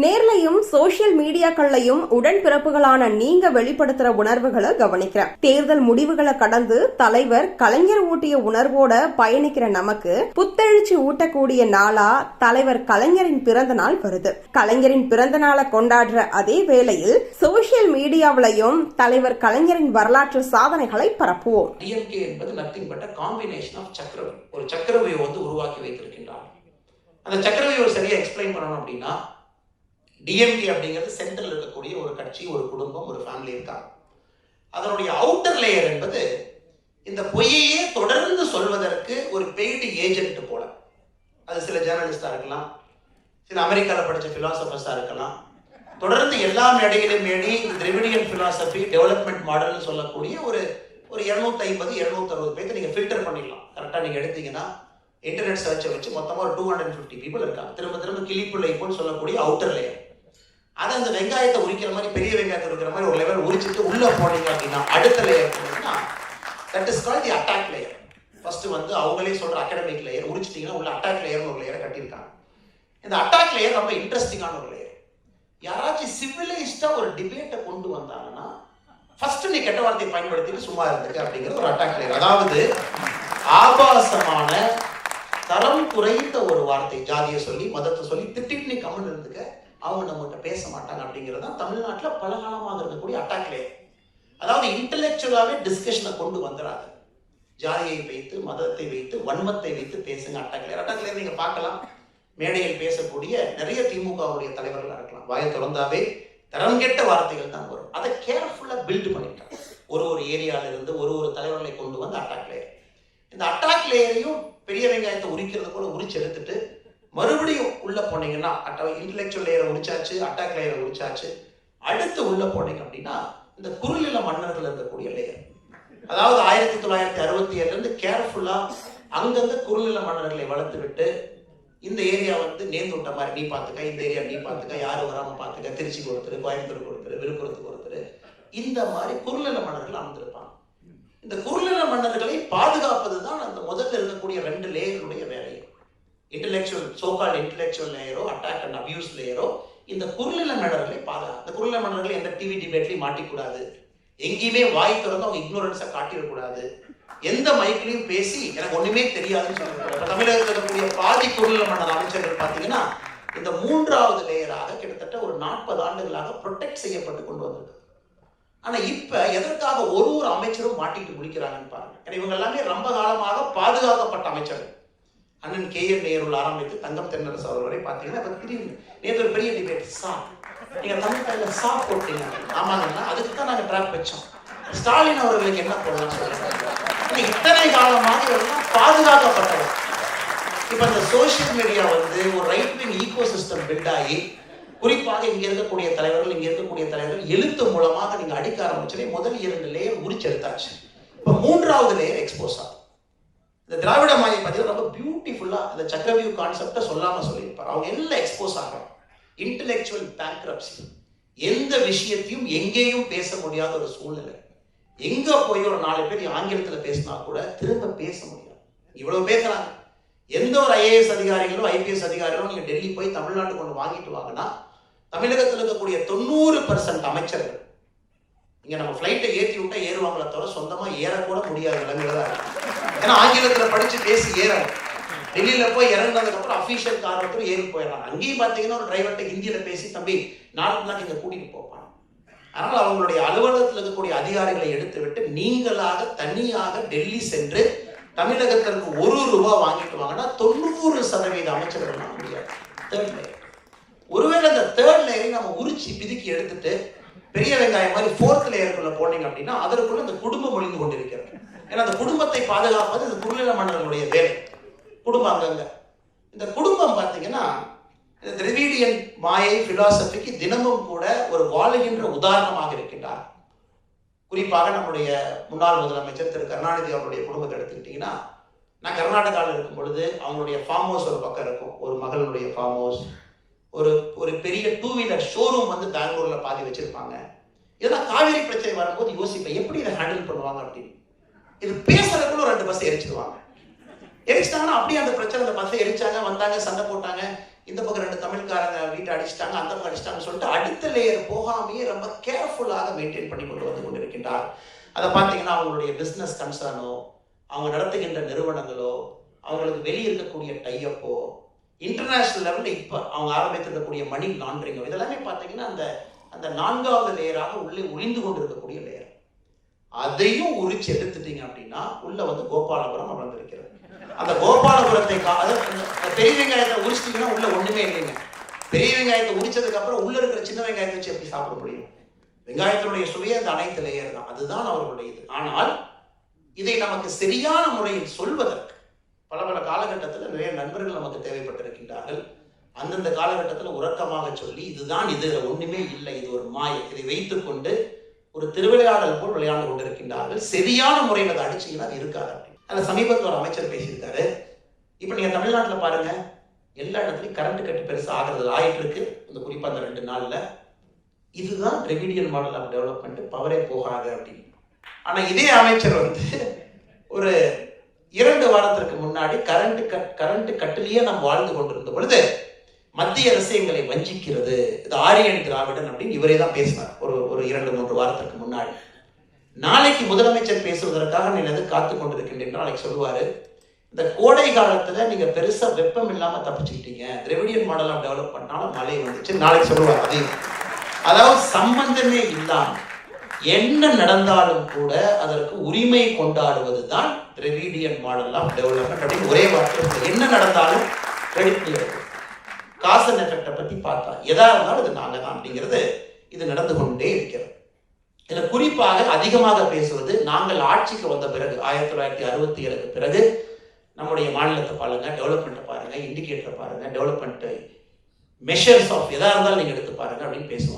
நேர்லையும் social மீடியாக்கள்லையும் உடன்பிறப்புகளான நீங்க வெளிப்படுத்துற உணர்வுகளை கவனிக்கிறேன். தேர்தல் முடிவுகளை கடந்து தலைவர் கலைஞர் ஊட்டிய உணர்வோட பயணிக்கிற நமக்கு புத்தெழுச்சி ஊட்டக்கூடிய நாளா தலைவர் கலைஞரின் பிறந்த நாள் வருது. கலைஞரின் பிறந்த நாளை கொண்டாடுற அதே வேளையில் சோசியல் மீடியாவிலையும் தலைவர் கலைஞரின் வரலாற்று சாதனைகளை பரப்புவோம். டிஎம்கே என்பது நத்திங் பட் காம்பினேஷன் ஆஃப் சக்கரவர்த்தி. ஒரு சக்கரவியை உருவாக்கி வைத்திருக்கின்றார். அந்த சக்கரவியை சரியா எக்ஸ்பிளைன் பண்ணணும் அப்படின்னா, டிஎம்கே அப்படிங்கிறது சென்ட்ரல் இருக்கக்கூடிய ஒரு கட்சி, ஒரு குடும்பம், ஒரு ஃபேமிலி இருக்காங்க. அதனுடைய அவுட்டர் லேயர் என்பது இந்த பொய்யையே தொடர்ந்து சொல்வதற்கு ஒரு பெய்டு ஏஜென்ட் போல. அது சில ஜேர்னலிஸ்டா இருக்கலாம், சில அமெரிக்காவில் படித்த பிலாசபர்ஸா இருக்கலாம். தொடர்ந்து எல்லா மேடையிலும் மேடி திராவிடியன் பிலாசபி டெவலப்மெண்ட் மாடல்னு சொல்லக்கூடிய ஒரு 250-260 பேருக்கு நீங்க ஃபில்டர் பண்ணிடலாம். கரெக்டாக நீங்க எடுத்தீங்கன்னா இன்டர்நெட் சர்ச்சை வச்சு மொத்தமாக ஒரு 250 பீப்புள் இருக்காங்க. திரும்ப கிளிப்புள்ளை போல் சொல்லக்கூடிய அவுட்டர் லேயர். அதை அந்த வெங்காயத்தை உரிக்கிற மாதிரி, பெரிய வெங்காயத்தை உரிக்கிற மாதிரி ஒரு லெவல் உரிச்சிட்டு உள்ள போனீங்க அப்படின்னா அடுத்த லேயர் போனீங்கன்னா that is called the attack layer. First அவங்களே சொல்ற அகாடமிக் லேயர் உரிச்சிட்டீங்கன்னா உள்ள அட்டாக் லேயர்னு ஒரு லேயரை கட்டியிருக்காங்க. இந்த அட்டாக் லேயர் ரொம்ப இன்ட்ரெஸ்டிங்கான ஒரு லேயர். யாராச்சும் சிவிலைஸ்டா ஒரு டிபேட்டை கொண்டு வந்தாங்கன்னா ஃபர்ஸ்ட் நீ கெட்ட வார்த்தையை பயன்படுத்திட்டு சும்மா இருந்துக்க அப்படிங்கிறது ஒரு அட்டாக் லேயர். அதாவது ஆபாசமான தரம் குறைந்த ஒரு வார்த்தை, ஜாதியை சொல்லி மதத்தை சொல்லி திட்டிட்டு நீ கம்மன் இருந்துக்க, அவங்க நம்மகிட்ட பேச மாட்டாங்க அப்படிங்கிறது தான் தமிழ்நாட்டில் பல காலமாக இருக்கக்கூடிய அட்டாக் லேயர். அதாவது இன்டெலெக்சுவலாகவே டிஸ்கஷனை கொண்டு வந்துடாது. ஜாதியை வைத்து, மதத்தை வைத்து, வன்மத்தை வைத்து பேசுங்க அட்டாக் லேயர். அட்டாக் லேயர் நீங்க பார்க்கலாம், மேடையில் பேசக்கூடிய நிறைய திமுகவுடைய தலைவர்களாக இருக்கலாம், வாயை திறந்தாவே தரம் கெட்ட வார்த்தைகள் தான் வரும். அதை கேர்ஃபுல்லாக பில்டு பண்ணிட்டாங்க. ஒரு ஏரியால இருந்து ஒரு தலைவர்களை கொண்டு வந்து அட்டாக் லேயர். இந்த அட்டாக் லேயரையும் பெரிய வெங்காயத்தை உரிக்கிறது கூட உரிச்சு எடுத்துட்டு மறுபடியும் உள்ள போனீங்கன்னா இன்டெலெக்சுவல் லேயரை உரிச்சாச்சு, அட்டாக் லேயரை உரிச்சாச்சு. அடுத்து உள்ள போனீங்க அப்படின்னா இந்த குறுநில மன்னர்கள் இருக்கக்கூடிய லேயர். அதாவது 1967 இருந்து கேர்ஃபுல்லா அங்கங்க குறுநில மன்னர்களை வளர்த்து விட்டு இந்த ஏரியா நேர்ந்து விட்ட மாதிரி நீ பார்த்துக்க, இந்த ஏரியா நீ பார்த்துக்க, யாரும் வராம பார்த்துக்க, திருச்சிக்கு ஒருத்தர், கோயம்புத்தூருக்கு ஒருத்தர், விழுப்புரத்துக்கு ஒருத்தர், இந்த மாதிரி குறுநில மன்னர்கள் அமர்ந்திருப்பாங்க. இந்த குறுநில மன்னர்களை பாதுகாப்பது தான் அந்த முதல்ல இருக்கக்கூடிய 2 லேயருடைய வேலையை. இன்டெலெக்சுவல் சோகால்ட் இன்டெலெக்சுவல் லேயரோ அட்டாக் அண்ட் அபியூஸ் லேயரோ இந்த குறுநில மன்னர்களை பாதுகாப்பு. இந்த குறுநில மன்னர்கள் எந்த டிவி டிபேட்லையும் மாட்டிக்கூடாது, எங்கேயுமே வாய் திறந்து அவங்க இக்னோரன்ஸை காட்டிடக்கூடாது, எந்த மைக்கிலையும் பேசி எனக்கு ஒண்ணுமே தெரியாதுன்னு சொல்லிருக்காங்க. தமிழகத்தில் இருக்கக்கூடிய பாதி குறுநில மன்னர் அமைச்சர்கள் பார்த்தீங்கன்னா இந்த 3வது லேயராக கிட்டத்தட்ட ஒரு 40 ஆண்டுகளாக ப்ரொடெக்ட் செய்யப்பட்டு கொண்டு வந்திருக்கு. ஆனா இப்ப எதற்காக ஒரு அமைச்சரும் மாட்டிட்டு முடிக்கிறாங்கன்னு பாருங்க. ஏன்னா இவங்க எல்லாமே ரொம்ப காலமாக பாதுகாக்கப்பட்ட அமைச்சர்கள். அண்ணன் KN நேரு ஆரம்பித்து தங்கம் தென்னரசு அவர் வரை பார்த்தீங்கன்னா நேற்று ஒரு பெரிய டிபேட், நீங்க தமிழ் கையில போட்டீங்க. ஆமாங்கன்னா அதுக்கு தான் நாங்க ட்ராப் வச்சோம். ஸ்டாலின் அவர்களுக்கு என்ன போடலாம்? இத்தனை காலமாக எல்லாம் பாதுகாக்கப்பட்டவர். இப்ப இந்த சோசியல் மீடியா ஒரு right wing ecosystem build ஆகி, குறிப்பாக இங்க இருக்கக்கூடிய தலைவர்கள் எழுத்து மூலமாக நீங்க அடிக்க ஆரம்பிச்சதே முதல் 2 லேயர் உரிச்செடுத்தாச்சு. இப்ப 3வது லேயர் எக்ஸ்போஸ் ஆகும். இந்த திராவிட மாயை பார்த்தீங்கன்னா ரொம்ப பியூட்டிஃபுல்லா அந்த சக்கரவியூ கான்செப்டை சொல்லாம சொல்லியிருப்பார். அவங்க எல்லாம் எக்ஸ்போஸ் ஆகிறாங்க. இன்டெலெக்சுவல் பேங்க்ரப்சி, எந்த விஷயத்தையும் எங்கேயும் பேச முடியாத ஒரு சூழ்நிலை. எங்க போய் ஒரு 4 பேர் ஆங்கிலத்தில் பேசினா கூட திரும்ப பேச முடியாது. இவ்வளவு பேசுறாங்க. எந்த ஒரு IAS அதிகாரிகளோ IPS அதிகாரிகளோ நீங்க டெல்லி போய் தமிழ்நாட்டு கொண்டு வாங்கிட்டு வாங்கன்னா தமிழகத்தில் இருக்கக்கூடிய 90% அமைச்சர்கள் இங்க நம்ம ஃபிளைட்டை ஏற்றி விட்டா ஏறுவாங்களே தவிர சொந்தமா ஏறக்கூட முடியாத நிலைமையில தான் இருக்கு. ஏன்னா ஆங்கிலத்தில் படிச்சு பேசி ஏறாங்க. டெல்லியில போய் இறங்கினதுக்கு அப்புறம் அபிஷியல் காரணத்தில் ஏறி போயிடறாங்க. அங்கேயும் பார்த்தீங்கன்னா ஒரு டிரைவர்கிட்ட ஹிந்தியில பேசி தம்பி நாளைக்கு இங்க கூட்டிட்டு போப்பாங்க. அதனால் அவங்களுடைய அலுவலகத்தில் இருக்கக்கூடிய அதிகாரிகளை எடுத்து விட்டு நீங்களாக தனியாக டெல்லி சென்று தமிழகத்திற்கு ₹1 வாங்கிட்டு வாங்கன்னா 90% அமைச்சர்கள் முடியாது. Third layer. ஒருவேளை அந்த தேர்ட் லேயரை நம்ம உரிச்சு பிதுக்கி எடுத்துட்டு பெரிய வெங்காயம் மாதிரி 4th லேயருக்குள்ள போனீங்க அப்படின்னா அதற்குள்ள இந்த குடும்பம் ஒளிந்து கொண்டிருக்கிறது. ஏன்னா அந்த குடும்பத்தை பாதுகாப்பது இந்த குறுநில மன்னர்களுடைய வேலை. குடும்பம் அங்கங்க. இந்த குடும்பம் பார்த்தீங்கன்னா இந்த திராவிடியன் மாயை பிலாசபிக்கு தினமும் கூட ஒரு வாழுகின்ற உதாரணமாக இருக்கின்றார். குறிப்பாக நம்முடைய முன்னாள் முதலமைச்சர் திரு கருணாநிதி அவருடைய குடும்பத்தை எடுத்துக்கிட்டீங்கன்னா, நான் கர்நாடகாவில் இருக்கும் பொழுது அவங்களுடைய ஃபார்ம் ஹவுஸ் ஒரு பக்கம் இருக்கும், ஒரு மகளுடைய ஃபார்ம் ஹவுஸ், ஒரு பெரிய 2 வீலர் ஷோரூம் பெங்களூர்ல பாதி வச்சிருப்பாங்க. இதெல்லாம் காவேரி பிரச்சனை வரும்போது யோசிப்பேன் எப்படி இதை ஹேண்டில் பண்ணுவாங்க அப்படின்னு. இது பேசுறதுக்குள்ள 2 பஸ் எரிச்சிடுவாங்க. எரிச்சிட்டாங்கன்னா அப்படியே அந்த பிரச்சனை, அந்த பஸ்ஸை எரிச்சாங்க, வந்தாங்க, சண்டை போட்டாங்க, இந்த பக்கம் 2 தமிழ்காரங்க வீட்டை அடிச்சிட்டாங்க, அந்த பக்கம் அடிச்சிட்டாங்கன்னு சொல்லிட்டு அடுத்த லேயர் போகாமையே ரொம்ப கேர்ஃபுல்லாக மெயின்டைன் பண்ணி வந்து கொண்டிருக்கின்றார். அதை பார்த்தீங்கன்னா அவங்களுடைய பிஸ்னஸ் கன்சர்னோ, அவங்க நடத்துகின்ற நிறுவனங்களோ, அவங்களுக்கு வெளியே இருக்கக்கூடிய டைப்போ, இன்டர்நேஷனல் லெவலில் இப்போ அவங்க ஆரம்பித்திருக்கக்கூடிய மணி லாண்டரிங்கோ, இதெல்லாமே பார்த்தீங்கன்னா அந்த 4வது லேயராக உள்ளே ஒளிந்து கொண்டு இருக்கக்கூடிய லேயர். அதையும் உரிச்சு எடுத்துட்டீங்க அப்படின்னா உள்ள வந்து கோபாலபுரம் அமர்ந்திருக்கிறது. அந்த கோபாலபுரத்தை பெரிய வெங்காயத்தை உரிச்சிட்டீங்கன்னா உள்ள ஒண்ணுமே இல்லைங்க. பெரிய வெங்காயத்தை உரிச்சதுக்கு அப்புறம் உள்ள இருக்கிற சின்ன வெங்காயத்தை வச்சு எப்படி சாப்பிட முடியும்? வெங்காயத்தினுடைய சுவையே அந்த அனைத்து லேயர் தான். அதுதான் அவர்களுடைய இது. ஆனால் இதை நமக்கு சரியான முறையில் சொல்வதற்கு பல காலகட்டத்தில் நிறைய நண்பர்கள் நமக்கு தேவைப்பட்டிருக்கின்றார்கள். அந்தந்த காலகட்டத்தில் உறக்கமாக சொல்லி இதுதான், இது ஒண்ணுமே இல்லை, இது ஒரு மாயை, இதை வைத்துக்கொண்டு ஒரு திருவிளையாடல் போல் விளையாண்டு கொண்டிருக்கின்றார்கள். சரியான முறையில் அதை அடிச்சீங்கன்னா அது இருக்காது. அதில் சமீபத்தில் ஒரு அமைச்சர் பேசியிருக்காரு. இப்போ நீங்கள் தமிழ்நாட்டில் பாருங்க, எல்லா இடத்துலையும் கரண்ட் கட்டு பெருசாக ஆகிட்டு இருக்கு. இந்த குறிப்பாக அந்த 2 நாளில் இதுதான் ரெமிடியல் மாடல் ஆஃப் டெவலப்மெண்ட், பவரே போகாது அப்படின்னு. ஆனால் இதே அமைச்சர் வந்து ஒரு 2 வாரத்திற்கு முன்னாடி கரண்ட் கட்டிலேயே நம்ம வாழ்ந்து கொண்டிருந்த பொழுது மத்திய அரசு எங்களை வஞ்சிக்கிறது, இது ஆரியன் திராவிடன் அப்படின்னு இவரே தான் பேசினார் ஒரு 2-3 வாரத்திற்கு முன்னாடி. நாளைக்கு முதலமைச்சர் பேசுவதற்காக நீங்க காத்து கொண்டிருக்கின்றேன். நாளைக்கு சொல்லுவாரு, இந்த கோடை காலத்துல நீங்க பெருசா வெப்பம் இல்லாம தப்பிச்சுக்கிட்டீங்க, திராவிடியன் மாடல் ஆஃப் டெவலப்மெண்ட்னால மழை வந்துச்சு, நாளைக்கு சொல்லுவார். அதையும் அதாவது சம்பந்தமே இல்லாம என்ன நடந்தாலும் கூட அதற்கு உரிமை கொண்டாடுவது தான் திராவிடியன் மாடல் ஆஃப் டெவலப்மெண்ட் அப்படின்னு ஒரே வார்த்தை. என்ன நடந்தாலும் கிரெடிட் எடுக்கும். காசன் எஃபெக்டை பத்தி பார்த்தா எதா இருந்தாலும் இது நாங்க தான் அப்படிங்கிறது இது நடந்து கொண்டே இருக்கிறது. இதில் குறிப்பாக அதிகமாக பேசுவது நாங்கள் ஆட்சிக்கு வந்த பிறகு 1967க்கு பிறகு நம்முடைய மாநிலத்தை பாருங்க, டெவலப்மெண்ட்டை பாருங்க, இண்டிகேட்டரை பாருங்க, டெவலப்மெண்ட் மெஷர்ஸ் ஆஃப் எதா இருந்தாலும் நீங்க எடுத்து பாருங்க அப்படின்னு பேசுவோம்.